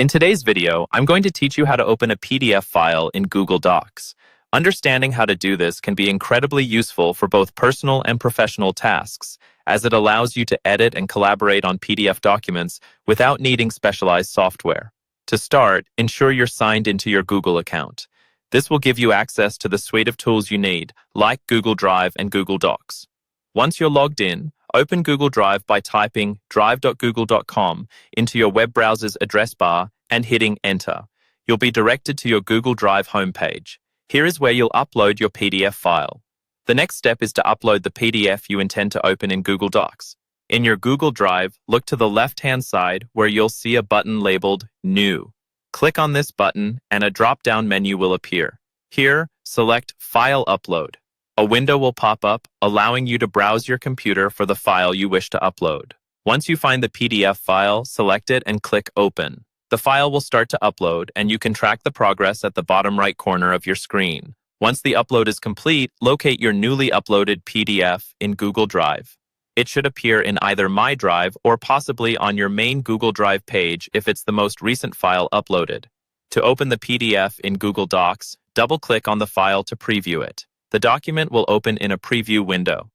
In today's video, I'm going to teach you how to open a PDF file in Google Docs. Understanding how to do this can be incredibly useful for both personal and professional tasks, as it allows you to edit and collaborate on PDF documents without needing specialized software. To start, ensure you're signed into your Google account. This will give you access to the suite of tools you need, like Google Drive and Google Docs. Once you're logged in, open Google Drive by typing drive.google.com into your web browser's address bar and hitting Enter. You'll be directed to your Google Drive homepage. Here is where you'll upload your PDF file. The next step is to upload the PDF you intend to open in Google Docs. In your Google Drive, look to the left-hand side where you'll see a button labeled New. Click on this button and a drop-down menu will appear. Here, select File Upload. A window will pop up, allowing you to browse your computer for the file you wish to upload. Once you find the PDF file, select it and click Open. The file will start to upload, and you can track the progress at the bottom right corner of your screen. Once the upload is complete, locate your newly uploaded PDF in Google Drive. It should appear in either My Drive or possibly on your main Google Drive page if it's the most recent file uploaded. To open the PDF in Google Docs, double-click on the file to preview it. The document will open in a preview window.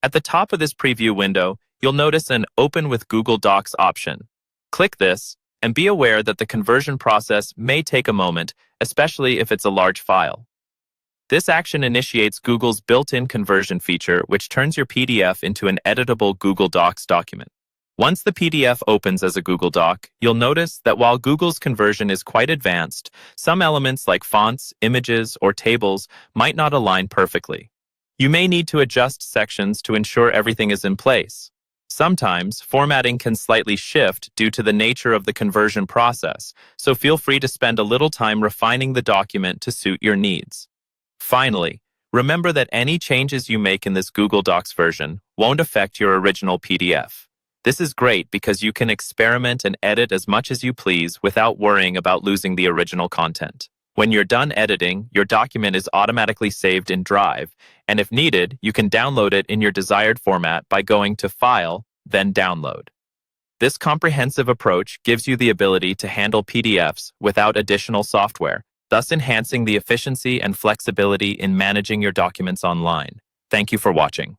At the top of this preview window, you'll notice an Open with Google Docs option. Click this, and be aware that the conversion process may take a moment, especially if it's a large file. This action initiates Google's built-in conversion feature, which turns your PDF into an editable Google Docs document. Once the PDF opens as a Google Doc, you'll notice that while Google's conversion is quite advanced, some elements like fonts, images, or tables might not align perfectly. You may need to adjust sections to ensure everything is in place. Sometimes, formatting can slightly shift due to the nature of the conversion process, so feel free to spend a little time refining the document to suit your needs. Finally, remember that any changes you make in this Google Docs version won't affect your original PDF. This is great because you can experiment and edit as much as you please without worrying about losing the original content. When you're done editing, your document is automatically saved in Drive, and if needed, you can download it in your desired format by going to File, then Download. This comprehensive approach gives you the ability to handle PDFs without additional software, thus enhancing the efficiency and flexibility in managing your documents online. Thank you for watching.